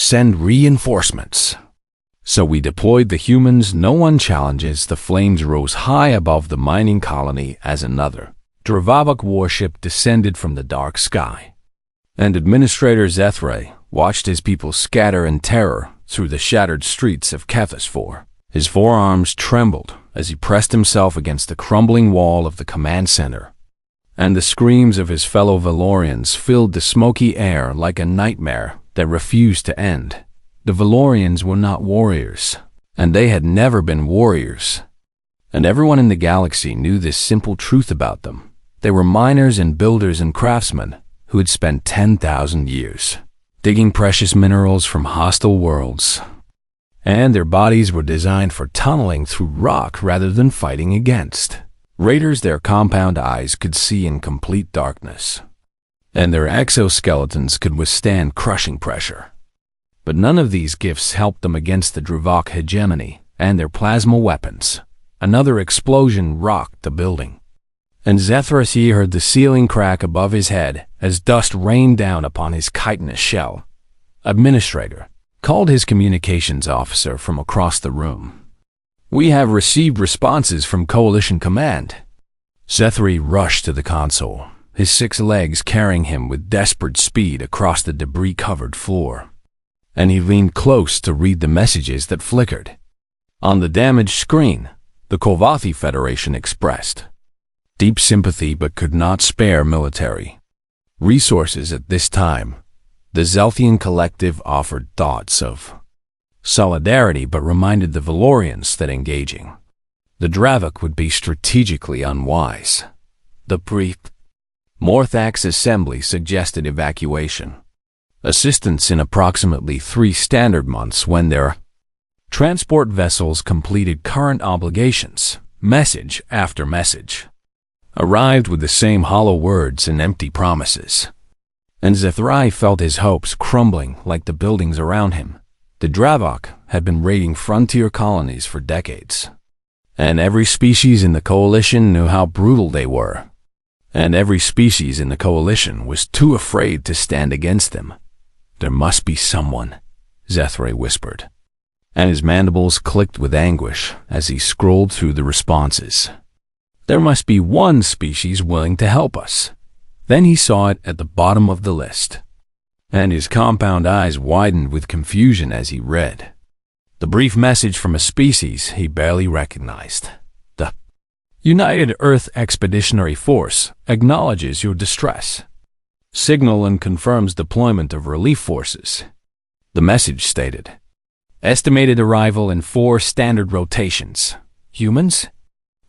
Send reinforcements. So we deployed the humans. No one challenges. The flames rose high above the mining colony as another Dravavok warship descended from the dark sky. And Administrator Zethray watched his people scatter in terror through the shattered streets of Kethis-4. His forearms trembled as he pressed himself against the crumbling wall of the command center. And the screams of his fellow Valorians filled the smoky air like a nightmare that refused to end. The Valorians were not warriors, and they had never been warriors. And everyone in the galaxy knew this simple truth about them. They were miners and builders and craftsmen who had spent 10,000 years digging precious minerals from hostile worlds. And their bodies were designed for tunneling through rock rather than fighting against raiders. Their compound eyes could see in complete darkness, and their exoskeletons could withstand crushing pressure. But none of these gifts helped them against the Dravok hegemony and their plasma weapons. Another explosion rocked the building, and Zethray heard the ceiling crack above his head as dust rained down upon his chitinous shell. Administrator called his communications officer from across the room. "We have received responses from Coalition Command." Zethray rushed to the console, his 6 legs carrying him with desperate speed across the debris-covered floor. And he leaned close to read the messages that flickered. On the damaged screen, the Kovathi Federation expressed deep sympathy but could not spare military resources at this time. The Zelthian Collective offered thoughts of solidarity but reminded the Valorians that engaging the Dravok would be strategically unwise. The Morthax Assembly suggested evacuation assistance in approximately 3 standard months when their transport vessels completed current obligations. Message after message arrived with the same hollow words and empty promises. And Zethray felt his hopes crumbling like the buildings around him. The Dravok had been raiding frontier colonies for decades, and every species in the Coalition knew how brutal they were. And every species in the Coalition was too afraid to stand against them. "There must be someone," Zethray whispered, and his mandibles clicked with anguish as he scrolled through the responses. "There must be one species willing to help us." Then he saw it at the bottom of the list, and his compound eyes widened with confusion as he read the brief message from a species he barely recognized. The United Earth Expeditionary Force acknowledges your distress. Signal and confirms deployment of relief forces. The message stated, estimated arrival in 4 standard rotations. Humans?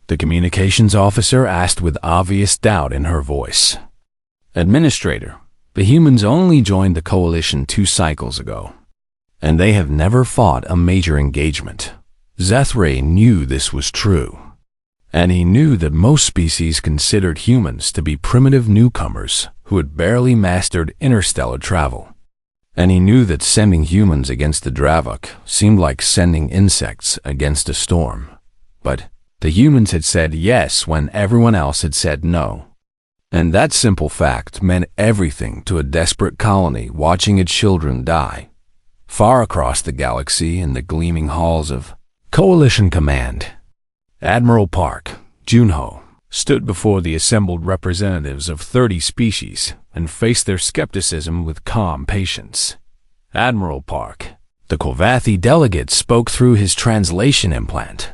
The communications officer asked with obvious doubt in her voice. Administrator, the humans only joined the Coalition 2 cycles ago, and they have never fought a major engagement. Zethray knew this was true, and he knew that most species considered humans to be primitive newcomers who had barely mastered interstellar travel. And he knew that sending humans against the Dravok seemed like sending insects against a storm. But the humans had said yes when everyone else had said no. And that simple fact meant everything to a desperate colony watching its children die. Far across the galaxy in the gleaming halls of Coalition Command, Admiral Park, Junho, stood before the assembled representatives of 30 species and faced their skepticism with calm patience. Admiral Park, the Kovathi delegate, spoke through his translation implant.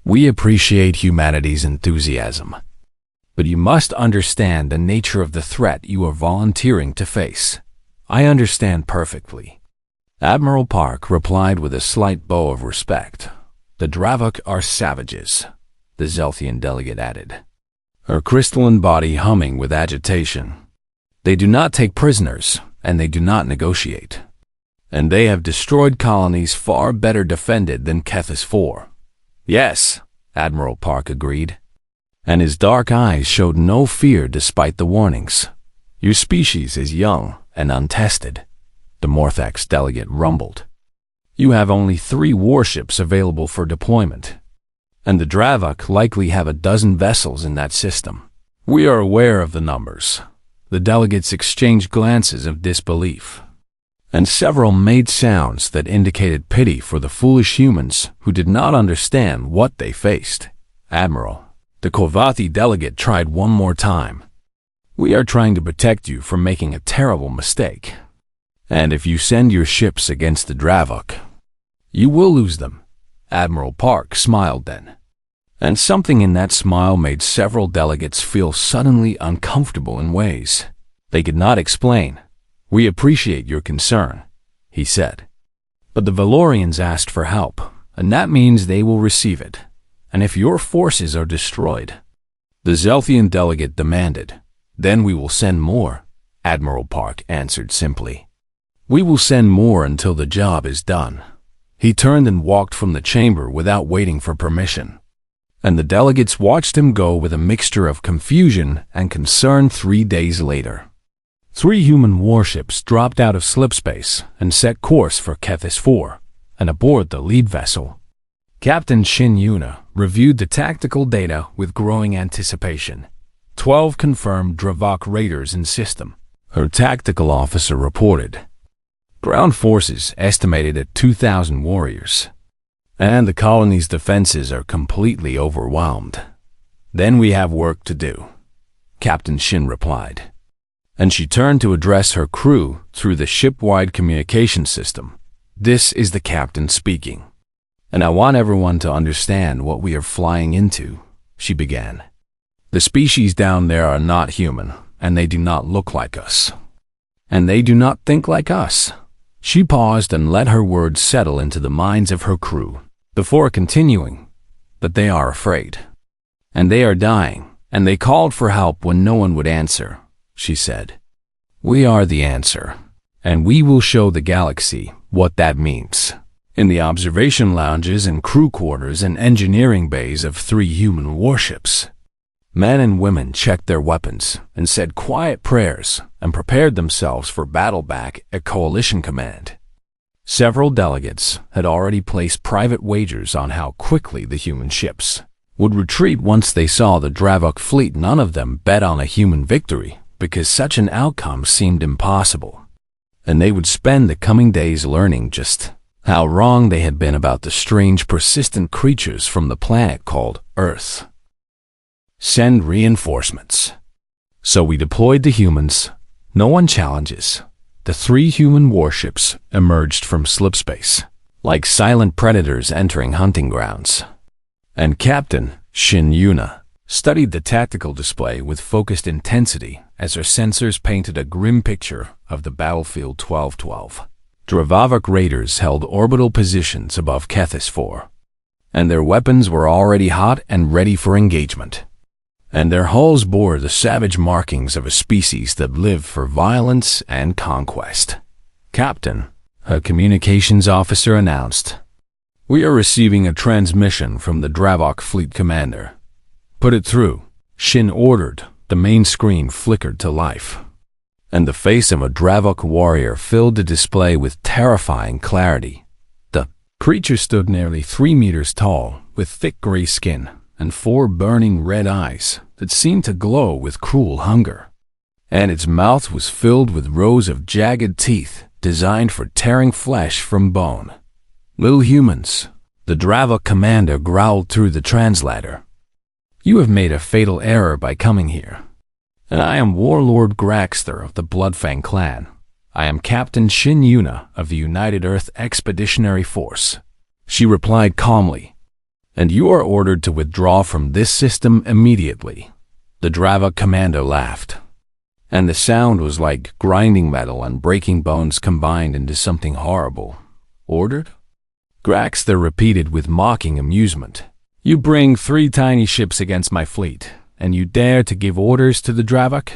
"We appreciate humanity's enthusiasm, but you must understand the nature of the threat you are volunteering to face." "I understand perfectly," Admiral Park replied with a slight bow of respect. "The Dravok are savages," the Zelthian delegate added, her crystalline body humming with agitation. "They do not take prisoners, and they do not negotiate. And they have destroyed colonies far better defended than Kethis-4. "Yes," Admiral Park agreed, and his dark eyes showed no fear despite the warnings. "Your species is young and untested," the Morthax delegate rumbled. "You have only 3 warships available for deployment, and the Dravok likely have a dozen vessels in that system." "We are aware of the numbers." The delegates exchanged glances of disbelief. and several made sounds that indicated pity for the foolish humans who did not understand what they faced. "Admiral," the Korvathi delegate tried one more time. "We are trying to protect you from making a terrible mistake. And if you send your ships against the Dravok, you will lose them." Admiral Park smiled then. And something in that smile made several delegates feel suddenly uncomfortable in ways they could not explain. "We appreciate your concern," he said. "But the Valorians asked for help, and that means they will receive it. And if your forces are destroyed," the Zelthian delegate demanded, "then we will send more," Admiral Park answered simply. "We will send more until the job is done." He turned and walked from the chamber without waiting for permission. And the delegates watched him go with a mixture of confusion and concern. 3 days later, 3 human warships dropped out of slipspace and set course for Kethis 4, and aboard the lead vessel, Captain Shin Yuna reviewed the tactical data with growing anticipation. 12 confirmed Dravok raiders in system, her tactical officer reported. Ground forces estimated at 2,000 warriors, and the colony's defenses are completely overwhelmed. "Then we have work to do," Captain Shin replied. And she turned to address her crew through the ship-wide communication system. "This is the captain speaking. And I want everyone to understand what we are flying into," she began. "The species down there are not human, and they do not look like us. And they do not think like us." She paused and let her words settle into the minds of her crew, before continuing, "But they are afraid. And they are dying, and they called for help when no one would answer," she said. "We are the answer, and we will show the galaxy what that means." In the observation lounges and crew quarters and engineering bays of 3 human warships, men and women checked their weapons and said quiet prayers and prepared themselves for battle back at Coalition Command. Several delegates had already placed private wagers on how quickly the human ships would retreat once they saw the Dravok fleet. None of them bet on a human victory because such an outcome seemed impossible, and they would spend the coming days learning just how wrong they had been about the strange, persistent creatures from the planet called Earth. "Send reinforcements." So we deployed the humans. No one challenges. The 3 human warships emerged from slipspace, like silent predators entering hunting grounds. And Captain Shin Yuna studied the tactical display with focused intensity as her sensors painted a grim picture of the battlefield. 1212. Dravok raiders held orbital positions above Kethis 4, and their weapons were already hot and ready for engagement. And their hulls bore the savage markings of a species that lived for violence and conquest. "Captain," her communications officer announced, "we are receiving a transmission from the Dravok fleet commander." "Put it through," Shin ordered. The main screen flickered to life, and the face of a Dravok warrior filled the display with terrifying clarity. The creature stood nearly 3 meters tall, with thick gray skin and 4 burning red eyes that seemed to glow with cruel hunger. And its mouth was filled with rows of jagged teeth designed for tearing flesh from bone. "Little humans," the Dravok commander growled through the translator. "You have made a fatal error by coming here. And I am Warlord Graxter of the Bloodfang clan. I am Captain Shin Yuna of the United Earth Expeditionary Force," she replied calmly. "And you are ordered to withdraw from this system immediately." The Dravok commander laughed, and the sound was like grinding metal and breaking bones combined into something horrible. "Ordered?" Graxter repeated with mocking amusement. "You bring 3 tiny ships against my fleet, and you dare to give orders to the Dravok?"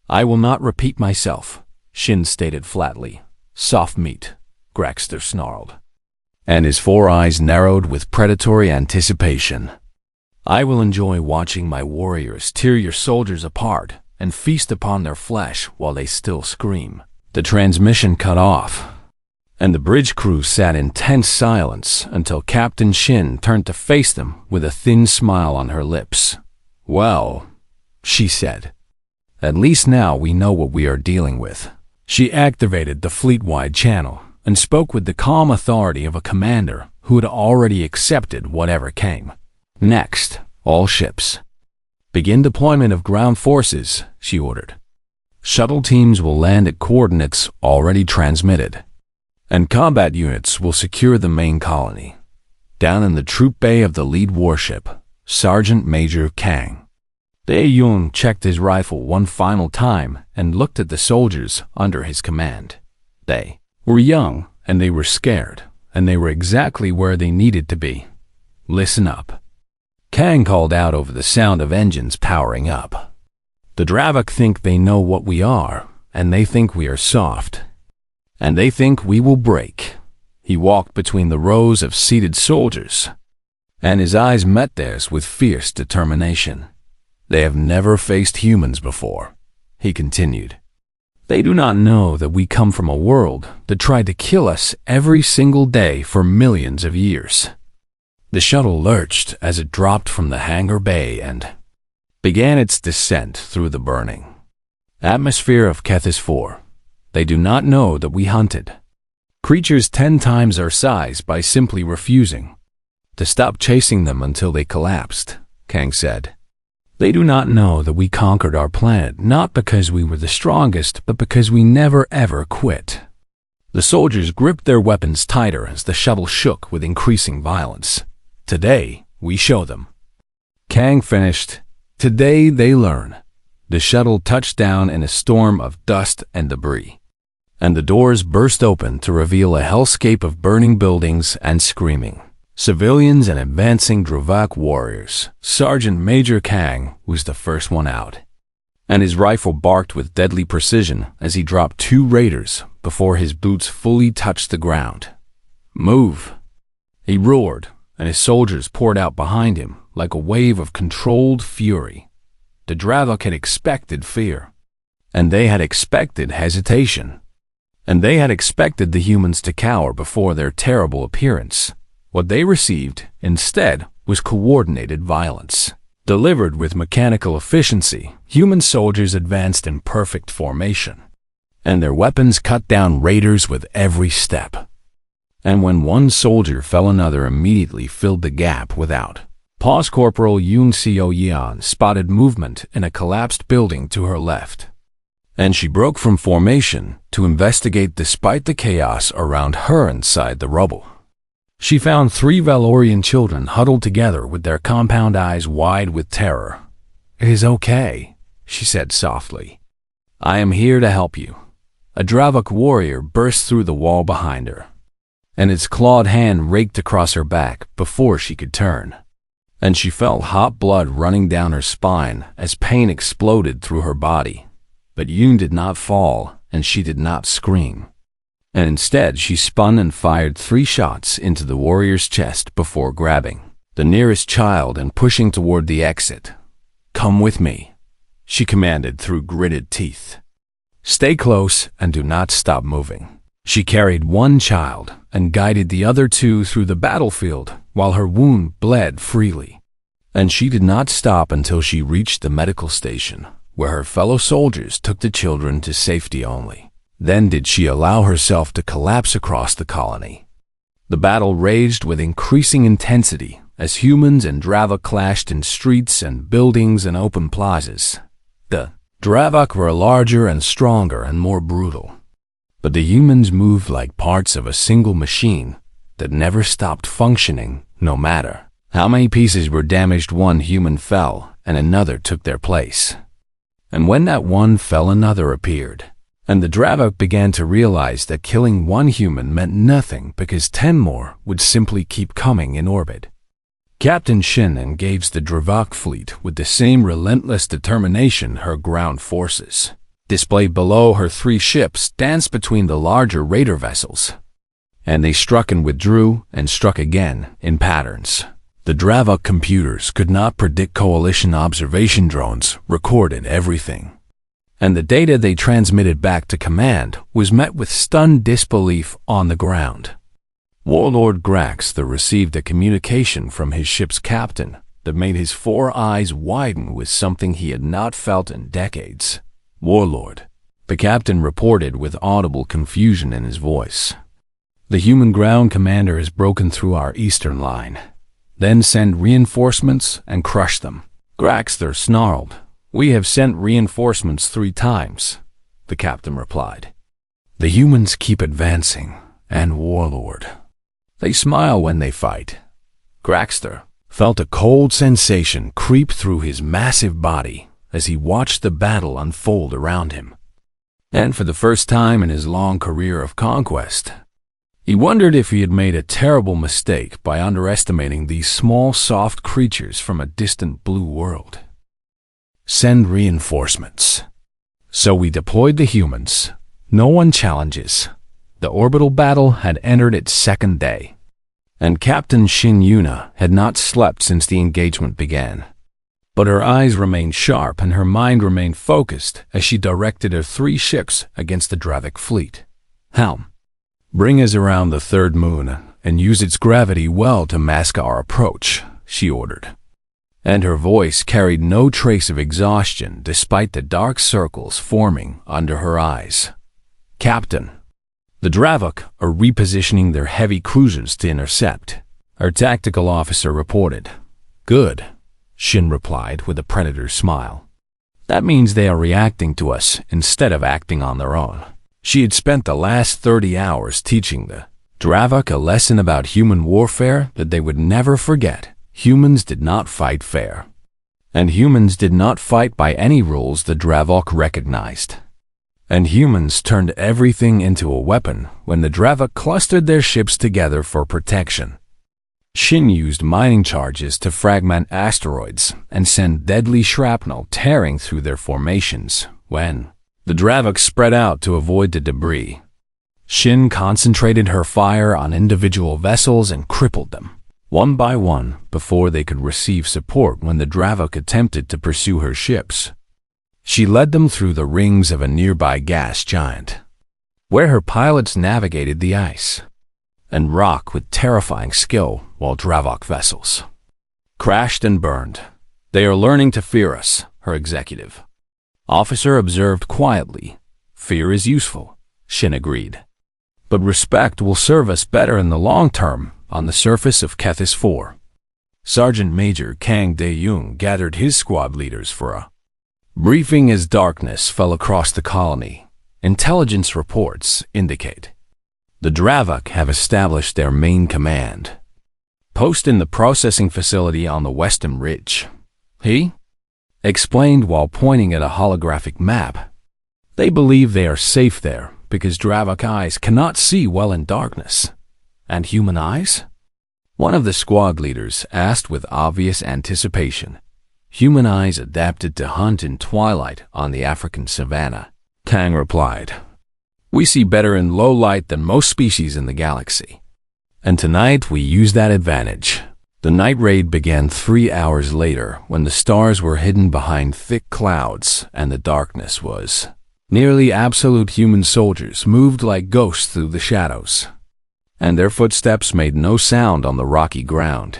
"I will not repeat myself," Shin stated flatly. "Soft meat," Graxter snarled, and his 4 eyes narrowed with predatory anticipation. "I will enjoy watching my warriors tear your soldiers apart and feast upon their flesh while they still scream." The transmission cut off, and the bridge crew sat in tense silence until Captain Shin turned to face them with a thin smile on her lips. "Well," she said, "at least now we know what we are dealing with." She activated the fleet-wide channel and spoke with the calm authority of a commander who had already accepted whatever came. Next, all ships. Begin deployment of ground forces, she ordered. Shuttle teams will land at coordinates already transmitted, and combat units will secure the main colony. Down in the troop bay of the lead warship, Sergeant Major Kang. Dae-Yoon checked his rifle one final time and looked at the soldiers under his command. They were young, and they were scared, and they were exactly where they needed to be. Listen up. Kang called out over the sound of engines powering up. The Dravok think they know what we are, and they think we are soft. And they think we will break. He walked between the rows of seated soldiers, and his eyes met theirs with fierce determination. They have never faced humans before, he continued. They do not know that we come from a world that tried to kill us every single day for millions of years. The shuttle lurched as it dropped from the hangar bay and began its descent through the burning atmosphere of Kethis 4. They do not know that we hunted creatures 10 times our size by simply refusing to stop chasing them until they collapsed, Kang said. They do not know that we conquered our planet not because we were the strongest, but because we never ever quit. The soldiers gripped their weapons tighter as the shuttle shook with increasing violence. Today, we show them. Kang finished. Today they learn. The shuttle touched down in a storm of dust and debris, and the doors burst open to reveal a hellscape of burning buildings and screaming civilians and advancing Dravok warriors. Sergeant Major Kang was the first one out, and his rifle barked with deadly precision as he dropped 2 raiders before his boots fully touched the ground. Move! He roared, and his soldiers poured out behind him like a wave of controlled fury. The Dravok had expected fear, and they had expected hesitation, and they had expected the humans to cower before their terrible appearance. What they received, instead, was coordinated violence. Delivered with mechanical efficiency, human soldiers advanced in perfect formation, and their weapons cut down raiders with every step. And when one soldier fell, another immediately filled the gap without pause. Corporal Yoon Seo-yeon spotted movement in a collapsed building to her left, and she broke from formation to investigate despite the chaos around her inside the rubble. She found 3 Valorian children huddled together with their compound eyes wide with terror. It is okay, she said softly. I am here to help you. A Dravok warrior burst through the wall behind her, and its clawed hand raked across her back before she could turn, and she felt hot blood running down her spine as pain exploded through her body. But Yoon did not fall, and she did not scream. And instead she spun and fired 3 shots into the warrior's chest before grabbing the nearest child and pushing toward the exit. Come with me, she commanded through gritted teeth. Stay close and do not stop moving. She carried 1 child and guided the other 2 through the battlefield while her wound bled freely. And she did not stop until she reached the medical station, where her fellow soldiers took the children to safety only. Then did she allow herself to collapse across the colony. The battle raged with increasing intensity as humans and Dravok clashed in streets and buildings and open plazas. The Dravok were larger and stronger and more brutal, but the humans moved like parts of a single machine that never stopped functioning, no matter how many pieces were damaged. 1 human fell and another took their place. And when that one fell, another appeared. And the Dravok began to realize that killing 1 human meant nothing because 10 more would simply keep coming in orbit. Captain Shin engaged the Dravok fleet with the same relentless determination her ground forces. Displayed below her 3 ships danced between the larger raider vessels, and they struck and withdrew and struck again in patterns. The Dravok computers could not predict coalition observation drones recorded everything, and the data they transmitted back to command was met with stunned disbelief on the ground. Warlord Grax received a communication from his ship's captain that made his 4 eyes widen with something he had not felt in decades. Warlord, the captain reported with audible confusion in his voice. "The human ground commander has broken through our eastern line, then send reinforcements and crush them." Graxter snarled. "We have sent reinforcements 3 times, the captain replied. "The humans keep advancing, and Warlord. They smile when they fight." Graxter felt a cold sensation creep through his massive body as he watched the battle unfold around him. And for the first time in his long career of conquest, he wondered if he had made a terrible mistake by underestimating these small, soft creatures from a distant blue world. Send reinforcements. So we deployed the humans. No one challenges. The orbital battle had entered its 2nd day, and Captain Shin Yuna had not slept since the engagement began. But her eyes remained sharp and her mind remained focused as she directed her 3 ships against the Dravik fleet. "Helm, bring us around the 3rd moon and use its gravity well to mask our approach," she ordered. And her voice carried no trace of exhaustion despite the dark circles forming under her eyes. "Captain, the Dravik are repositioning their heavy cruisers to intercept," our tactical officer reported. "Good," Shin replied with a predator's smile. "That means they are reacting to us instead of acting on their own." She had spent the last 30 hours teaching the Dravik a lesson about human warfare that they would never forget. Humans did not fight fair, and humans did not fight by any rules the Dravik recognized. And humans turned everything into a weapon when the Dravik clustered their ships together for protection. Shin used mining charges to fragment asteroids and send deadly shrapnel tearing through their formations when the Dravik spread out to avoid the debris. Shin concentrated her fire on individual vessels and crippled them, one by one, before they could receive support when the Dravik attempted to pursue her ships. She led them through the rings of a nearby gas giant, where her pilots navigated the ice and rock with terrifying skill while Dravik vessels crashed and burned. "They are learning to fear us," her executive officer observed quietly. "Fear is useful," Shin agreed. "But respect will serve us better in the long term on the surface of Kethis 4. Sergeant Major Kang Dae-young gathered his squad leaders for a briefing as darkness fell across the colony. Intelligence reports indicate the Dravik have established their main command post in the processing facility on the western ridge. He explained while pointing at a holographic map. "They believe they are safe there because Dravik eyes cannot see well in darkness. And human eyes?" One of the squad leaders asked with obvious anticipation. "Human eyes adapted to hunt in twilight on the African savanna," Kang replied. "We see better in low light than most species in the galaxy. And tonight we use that advantage." The night raid began 3 hours later when the stars were hidden behind thick clouds and the darkness was nearly absolute. Human soldiers moved like ghosts through the shadows, and their footsteps made no sound on the rocky ground.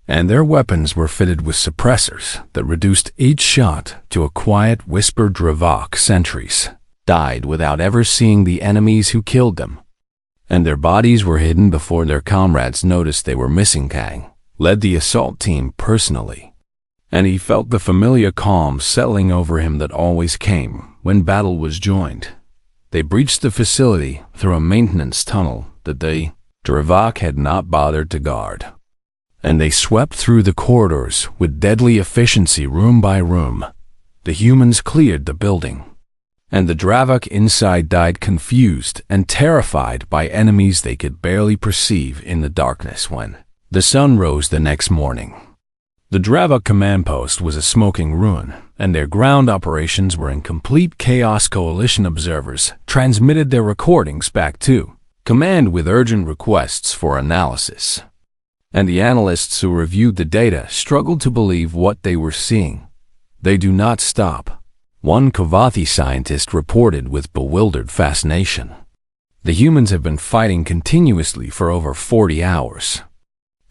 And their weapons were fitted with suppressors that reduced each shot to a quiet whisper. Dravik sentries died without ever seeing the enemies who killed them, and their bodies were hidden before their comrades noticed they were missing. Kang led the assault team personally, and he felt the familiar calm settling over him that always came when battle was joined. They breached the facility through a maintenance tunnel that the Dravik had not bothered to guard, and they swept through the corridors with deadly efficiency room by room. The humans cleared the building, and the Dravik inside died confused and terrified by enemies they could barely perceive in the darkness. When the sun rose the next morning, the Dravik command post was a smoking ruin, and their ground operations were in complete chaos. Coalition observers transmitted their recordings back to command with urgent requests for analysis, and the analysts who reviewed the data struggled to believe what they were seeing. "They do not stop," one Kavathi scientist reported with bewildered fascination. "The humans have been fighting continuously for over 40 hours,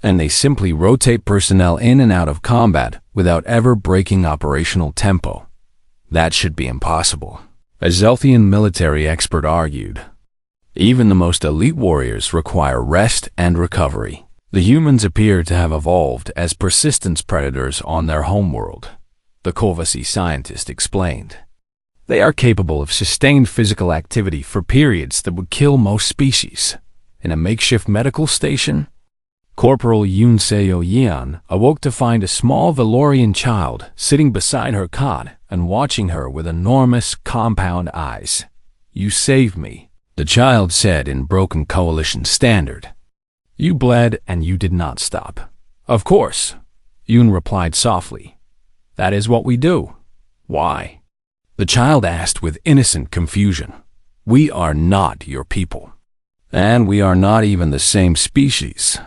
and they simply rotate personnel in and out of combat without ever breaking operational tempo. That should be impossible." A Zelthian military expert argued. Even the most elite warriors require rest and recovery. The humans appear to have evolved as persistent predators on their homeworld, the Kovasi scientist explained. They are capable of sustained physical activity for periods that would kill most species. In a makeshift medical station, Corporal Yoon Seo-yeon awoke to find a small Valorian child sitting beside her cot and watching her with enormous compound eyes. "You saved me," the child said in broken Coalition standard. "You bled and you did not stop." "Of course," Yoon replied softly. "That is what we do." "Why?" the child asked with innocent confusion. "We are not your people. And we are not even the same species."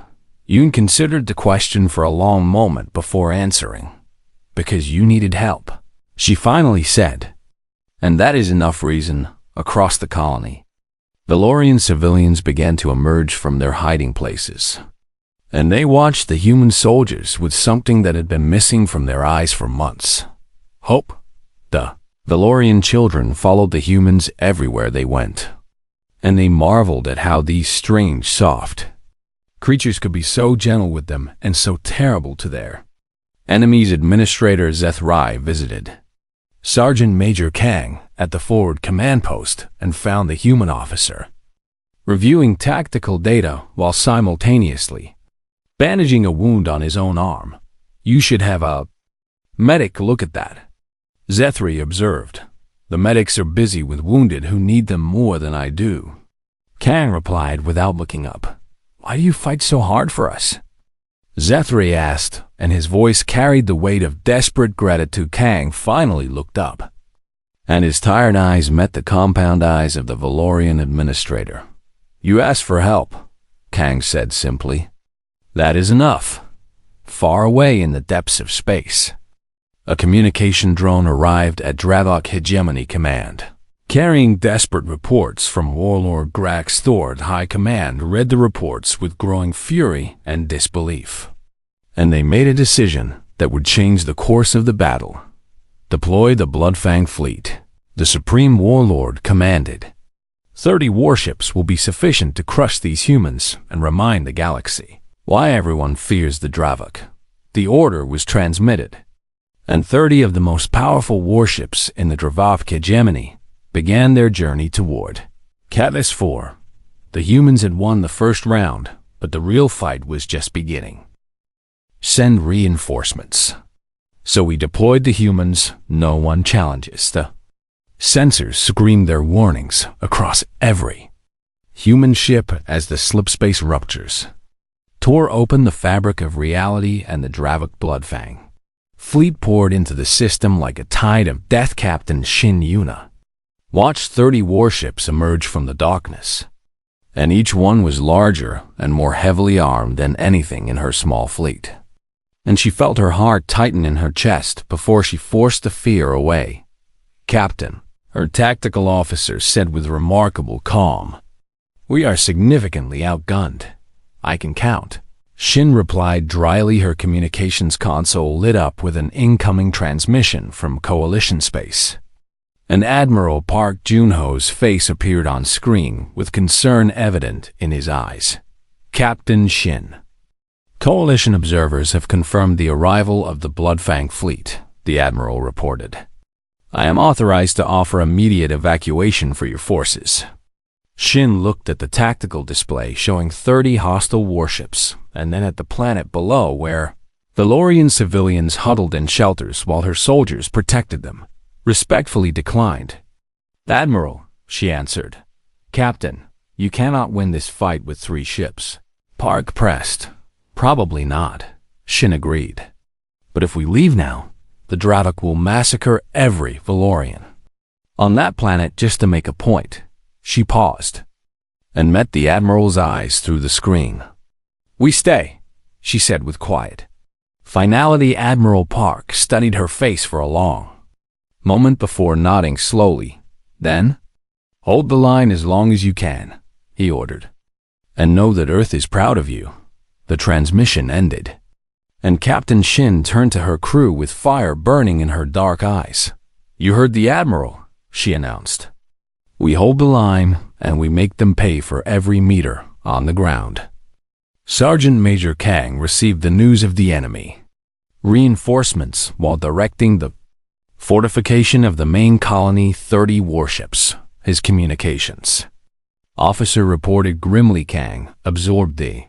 Yoon considered the question for a long moment before answering. "Because you needed help," she finally said. And that is enough reason. Across the colony, Valorian civilians began to emerge from their hiding places. And they watched the human soldiers with something that had been missing from their eyes for months. Hope. The Valorian children followed the humans everywhere they went. And they marveled at how these strange, soft creatures could be so gentle with them and so terrible to their enemies. Administrator Zethrai visited Sergeant Major Kang at the forward command post and found the human officer reviewing tactical data while simultaneously bandaging a wound on his own arm. "You should have a medic look at that," Zethri observed. "The medics are busy with wounded who need them more than I do." Kang replied without looking up. "Why do you fight so hard for us?" Zethri asked, and his voice carried the weight of desperate gratitude. Kang finally looked up, and his tired eyes met the compound eyes of the Valorian administrator. "You asked for help," Kang said simply. "That is enough." Far away in the depths of space, a communication drone arrived at Dravok Hegemony Command. Carrying desperate reports from Warlord Grax Thord, High Command read the reports with growing fury and disbelief. And they made a decision that would change the course of the battle. "Deploy the Bloodfang Fleet," the Supreme Warlord commanded. 30 warships will be sufficient to crush these humans and remind the galaxy why everyone fears the Dravok. The order was transmitted, and 30 of the most powerful warships in the Dravok Hegemony began their journey toward Catalyst 4. The humans had won the first round, but the real fight was just beginning. Send reinforcements. So we deployed the humans. No one challenges. The sensors screamed their warnings across every human ship as the slipspace ruptures tore open the fabric of reality, and the Dravok Bloodfang fleet poured into the system like a tide of death. Captain Shin Yuna watched 30 warships emerge from the darkness, and each one was larger and more heavily armed than anything in her small fleet. And she felt her heart tighten in her chest before she forced the fear away. "Captain," her tactical officer said with remarkable calm, "we are significantly outgunned. I can count." Shin replied dryly. Her communications console lit up with an incoming transmission from Coalition space. And Admiral Park Junho's face appeared on screen with concern evident in his eyes. "Captain Shin, Coalition observers have confirmed the arrival of the Bloodfang Fleet," the Admiral reported. "I am authorized to offer immediate evacuation for your forces." Shin looked at the tactical display showing 30 hostile warships, and then at the planet below where Valorian civilians huddled in shelters while her soldiers protected them. Respectfully declined. "Admiral," she answered. "Captain, you cannot win this fight with 3 ships." Park pressed. "Probably not," Shin agreed. "But if we leave now, the Dravok will massacre every Valorian on that planet just to make a point." She paused and met the Admiral's eyes through the screen. "We stay," she said with quiet finality. Admiral Park studied her face for a long moment before nodding slowly. Then, "Hold the line as long as you can," he ordered. "And know that Earth is proud of you." The transmission ended, and Captain Shin turned to her crew with fire burning in her dark eyes. "You heard the Admiral," she announced. "We hold the line, and we make them pay for every meter on the ground." Sergeant Major Kang received the news of the enemy reinforcements while directing the fortification of the main colony 30 warships, his communications officer reported grimly. Kang absorbed the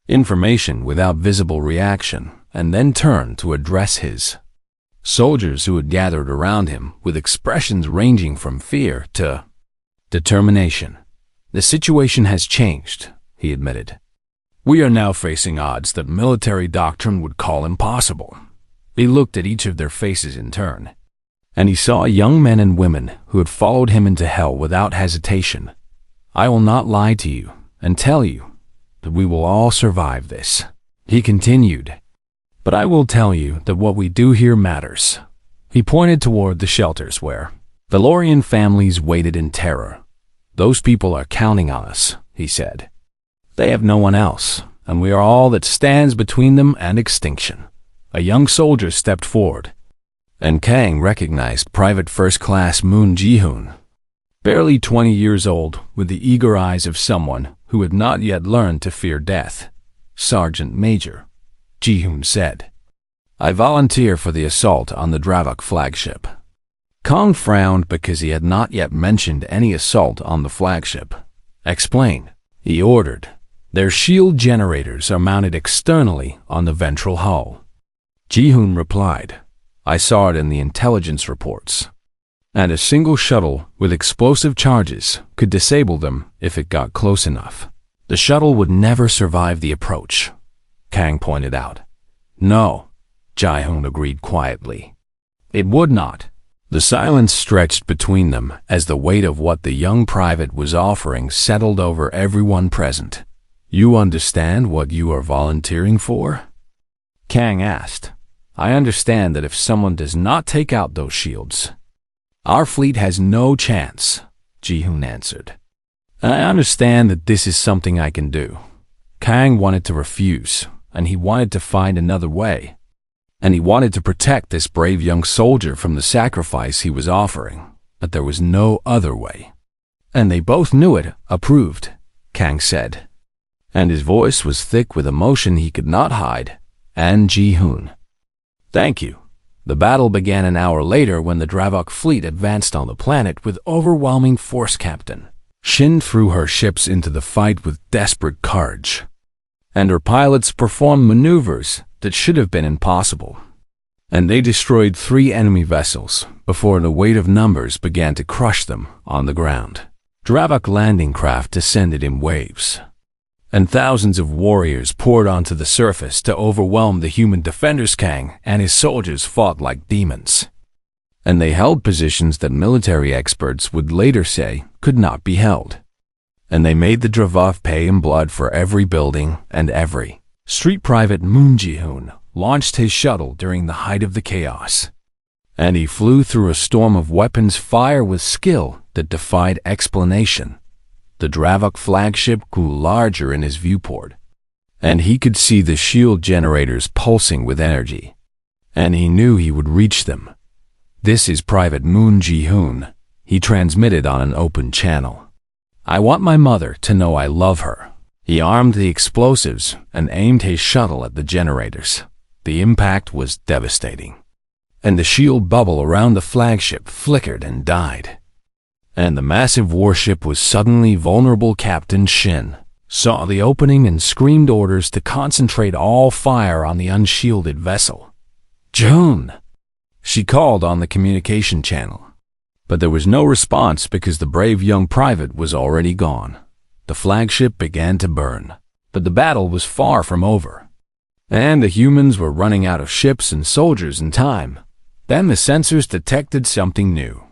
information without visible reaction and then turned to address his soldiers who had gathered around him with expressions ranging from fear to determination. "The situation has changed," he admitted. "We are now facing odds that military doctrine would call impossible." He looked at each of their faces in turn, and he saw young men and women who had followed him into hell without hesitation. "I will not lie to you and tell you that we will all survive this," he continued. "But I will tell you that what we do here matters." He pointed toward the shelters where Valorian families waited in terror. "Those people are counting on us," he said. "They have no one else, and we are all that stands between them and extinction." A young soldier stepped forward, and Kang recognized Private First Class Moon Ji-hoon, barely 20 years old, with the eager eyes of someone who had not yet learned to fear death. "Sergeant Major," Ji-hoon said, "I volunteer for the assault on the Dravok flagship." Kang frowned because he had not yet mentioned any assault on the flagship. "Explain," he ordered. "Their shield generators are mounted externally on the ventral hull." Ji-hoon replied, "I saw it in the intelligence reports. And a single shuttle with explosive charges could disable them if it got close enough. The shuttle would never survive the approach," Kang pointed out. "No," Ji-hoon agreed quietly. "It would not." The silence stretched between them as the weight of what the young private was offering settled over everyone present. "You understand what you are volunteering for?" Kang asked. "I understand that if someone does not take out those shields, our fleet has no chance," Ji-hoon answered. "And I understand that this is something I can do." Kang wanted to refuse, and he wanted to find another way. And he wanted to protect this brave young soldier from the sacrifice he was offering, but there was no other way. "And they both knew it, approved," Kang said. And his voice was thick with emotion he could not hide. "And Ji-hoon, thank you." The battle began an hour later when the Dravok fleet advanced on the planet with overwhelming force. Captain Shin threw her ships into the fight with desperate courage, and her pilots performed maneuvers that should have been impossible. And they destroyed 3 enemy vessels before the weight of numbers began to crush them on the ground. Dravok landing craft descended in waves, and thousands of warriors poured onto the surface to overwhelm the human defenders. Kang and his soldiers fought like demons, and they held positions that military experts would later say could not be held. And they made the Dravok pay in blood for every building and every street. Private Moon Ji-hoon launched his shuttle during the height of the chaos, and he flew through a storm of weapons fire with skill that defied explanation. The Dravok flagship grew larger in his viewport, and he could see the shield generators pulsing with energy, and he knew he would reach them. "This is Private Moon Ji-hoon," he transmitted on an open channel. "I want my mother to know I love her." He armed the explosives and aimed his shuttle at the generators. The impact was devastating, and the shield bubble around the flagship flickered and died. And the massive warship was suddenly vulnerable. Captain Shin saw the opening and screamed orders to concentrate all fire on the unshielded vessel. "June!" she called on the communication channel. But there was no response because the brave young private was already gone. The flagship began to burn, but the battle was far from over, and the humans were running out of ships and soldiers in time. Then the sensors detected something new.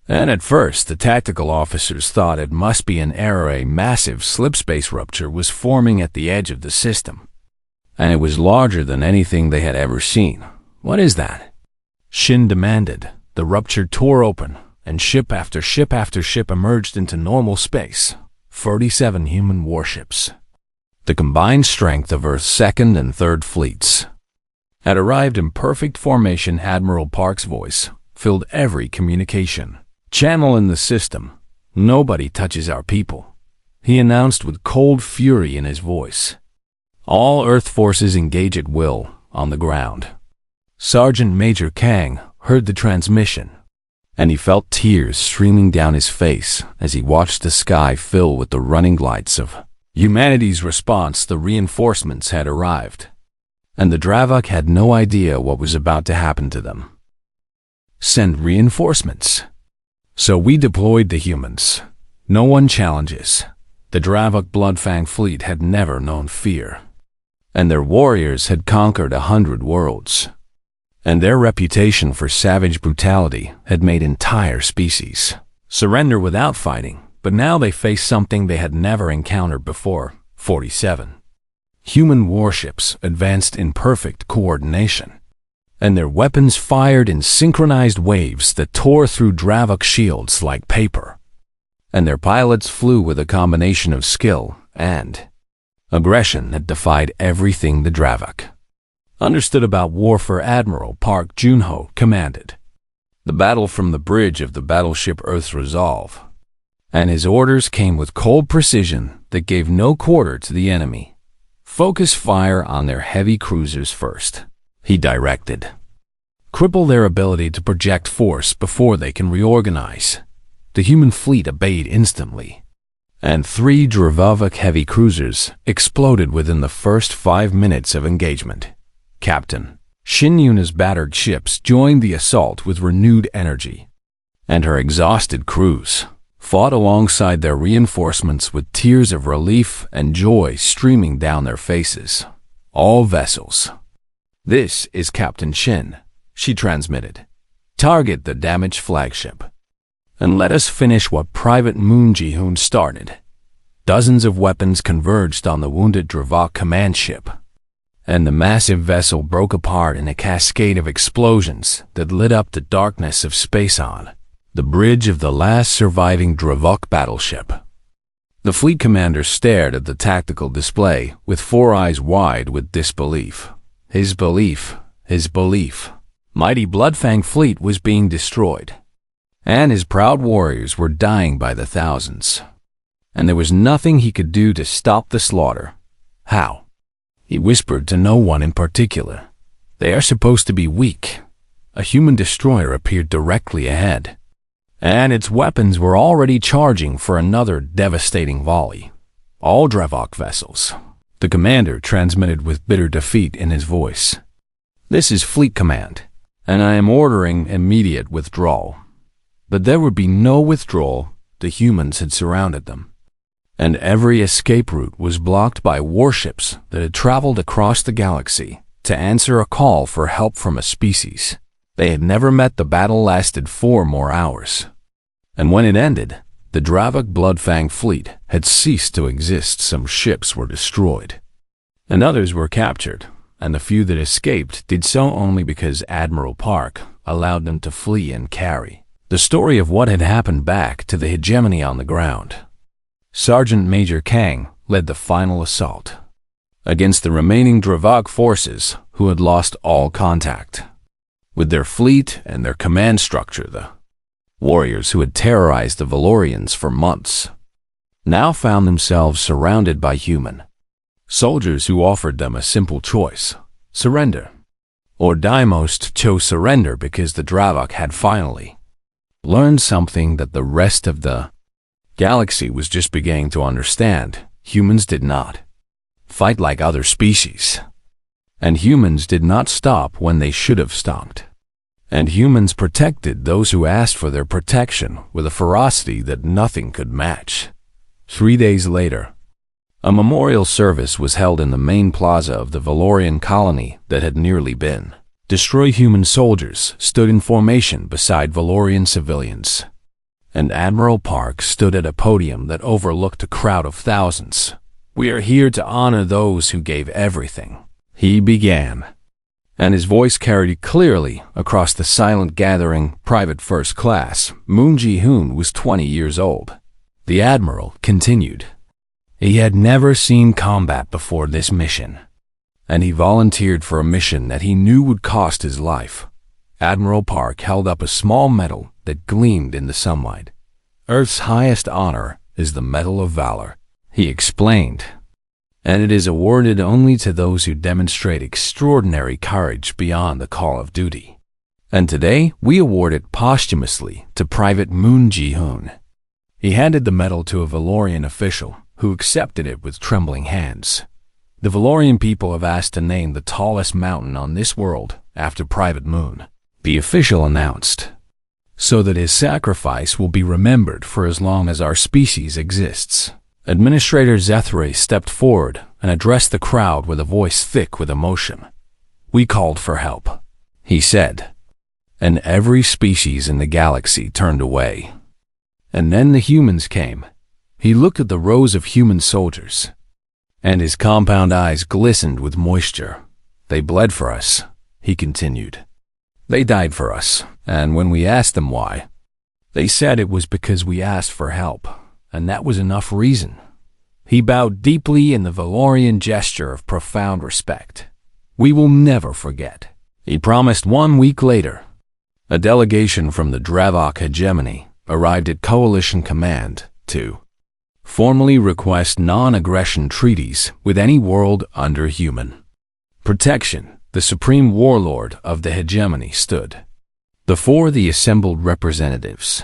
And at first, the tactical officers thought it must be an error. A massive slipspace rupture was forming at the edge of the system, and it was larger than anything they had ever seen. "What is that?" Shin demanded. The rupture tore open, and ship after ship after ship emerged into normal space. 47 human warships, the combined strength of Earth's second and third fleets, had arrived in perfect formation. Admiral Park's voice filled every communication. "Channel in the system. Nobody touches our people," he announced with cold fury in his voice. "All Earth forces engage at will on the ground." Sergeant Major Kang heard the transmission, and he felt tears streaming down his face as he watched the sky fill with the running lights of humanity's response. The reinforcements had arrived, and the Dravok had no idea what was about to happen to them. "Send reinforcements." "So we deployed the humans. No one challenges." The Dravok Bloodfang fleet had never known fear, and their warriors had conquered 100 worlds, and their reputation for savage brutality had made entire species surrender without fighting. But now they faced something they had never encountered before. 47 human warships advanced in perfect coordination, and their weapons fired in synchronized waves that tore through Dravok shields like paper. And their pilots flew with a combination of skill and aggression that defied everything the Dravok understood about warfare. Admiral Park Junho commanded the battle from the bridge of the battleship Earth's Resolve, and his orders came with cold precision that gave no quarter to the enemy. "Focus fire on their heavy cruisers first," he directed. "Cripple their ability to project force before they can reorganize." The human fleet obeyed instantly, and 3 Dravok heavy cruisers exploded within the first 5 minutes of engagement. Captain Shin Yuna's battered ships joined the assault with renewed energy, and her exhausted crews fought alongside their reinforcements with tears of relief and joy streaming down their faces. "All vessels. This is Captain Shin," she transmitted. "Target the damaged flagship, and let us finish what Private Moon Ji-hoon started." Dozens of weapons converged on the wounded Dravok command ship, and the massive vessel broke apart in a cascade of explosions that lit up the darkness of space on the bridge of the last surviving Dravok battleship. The fleet commander stared at the tactical display with 4 eyes wide with disbelief. His belief. Mighty Bloodfang fleet was being destroyed, and his proud warriors were dying by the thousands, and there was nothing he could do to stop the slaughter. How? He whispered to no one in particular. "They are supposed to be weak." A human destroyer appeared directly ahead, and its weapons were already charging for another devastating volley. "All Dravok vessels," the commander transmitted with bitter defeat in his voice. "This is Fleet Command, and I am ordering immediate withdrawal." But there would be no withdrawal. The humans had surrounded them, and every escape route was blocked by warships that had traveled across the galaxy to answer a call for help from a species they had never met. The battle lasted 4 more hours, and when it ended, the Dravok Bloodfang fleet had ceased to exist. Some ships were destroyed, and others were captured, and the few that escaped did so only because Admiral Park allowed them to flee and carry the story of what had happened back to the hegemony on the ground. Sergeant Major Kang led the final assault against the remaining Dravok forces who had lost all contact with their fleet and their command structure. The warriors who had terrorized the Valorians for months now found themselves surrounded by human soldiers who offered them a simple choice: surrender or die. Most chose surrender because the Dravok had finally learned something that the rest of the galaxy was just beginning to understand. Humans did not fight like other species, and humans did not stop when they should have stopped, and humans protected those who asked for their protection with a ferocity that nothing could match. 3 days later, a memorial service was held in the main plaza of the Valorian colony that had nearly been destroyed. Human soldiers stood in formation beside Valorian civilians, and Admiral Park stood at a podium that overlooked a crowd of thousands. "We are here to honor those who gave everything," he began, and his voice carried clearly across the silent gathering. Private First Class Moon Ji-hoon was 20 years old. The Admiral continued. He had never seen combat before this mission, and he volunteered for a mission that he knew would cost his life. Admiral Park held up a small medal that gleamed in the sunlight. Earth's highest honor is the Medal of Valor, he explained, and it is awarded only to those who demonstrate extraordinary courage beyond the call of duty. And today, we award it posthumously to Private Moon Ji-hoon. He handed the medal to a Valorian official, who accepted it with trembling hands. The Valorian people have asked to name the tallest mountain on this world after Private Moon, the official announced, so that his sacrifice will be remembered for as long as our species exists. Administrator Zethray stepped forward and addressed the crowd with a voice thick with emotion. We called for help, he said, and every species in the galaxy turned away. And then the humans came. He looked at the rows of human soldiers, and his compound eyes glistened with moisture. They bled for us, he continued. They died for us, and when we asked them why, they said it was because we asked for help, and that was enough reason. He bowed deeply in the Valorian gesture of profound respect. We will never forget. He promised 1 week later. A delegation from the Dravok hegemony arrived at Coalition Command to formally request non-aggression treaties with any world under human protection. The supreme warlord of the hegemony stood before the assembled representatives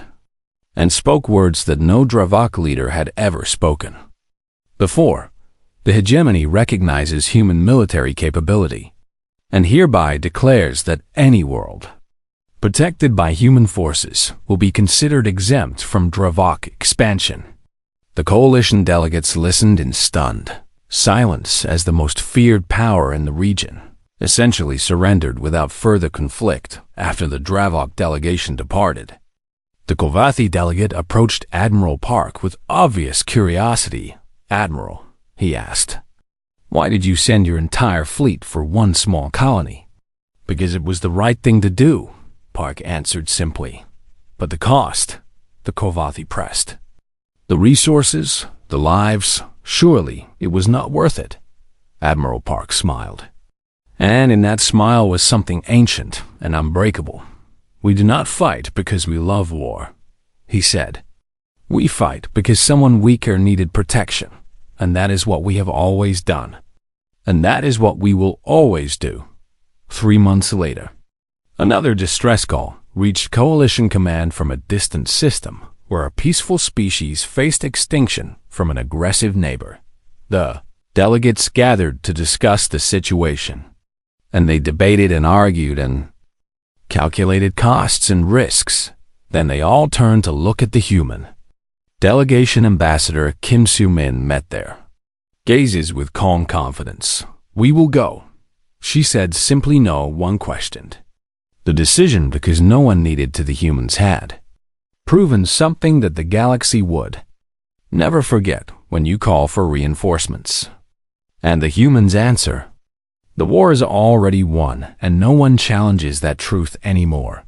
and spoke words that no Dravok leader had ever spoken before. The hegemony recognizes human military capability and hereby declares that any world protected by human forces will be considered exempt from Dravok expansion. The coalition delegates listened in stunned silence as the most feared power in the region essentially surrendered without further conflict after the Dravok delegation departed. The Kovathi delegate approached Admiral Park with obvious curiosity. Admiral, he asked, why did you send your entire fleet for one small colony? Because it was the right thing to do, Park answered simply. But the cost, the Kovathi pressed. The resources, the lives, surely it was not worth it. Admiral Park smiled. And in that smile was something ancient and unbreakable. We do not fight because we love war, he said. We fight because someone weaker needed protection, and that is what we have always done. And that is what we will always do. 3 months later, another distress call reached Coalition Command from a distant system where a peaceful species faced extinction from an aggressive neighbor. The delegates gathered to discuss the situation, and they debated and argued and calculated costs and risks. Then they all turned to look at the human. Delegation Ambassador Kim Soo-min met their gazes with calm confidence. We will go, she said. Simply no one questioned the decision because no one needed to. The humans had proven something that the galaxy would never forget when you call for reinforcements. And the humans answer, the war is already won and no one challenges that truth anymore.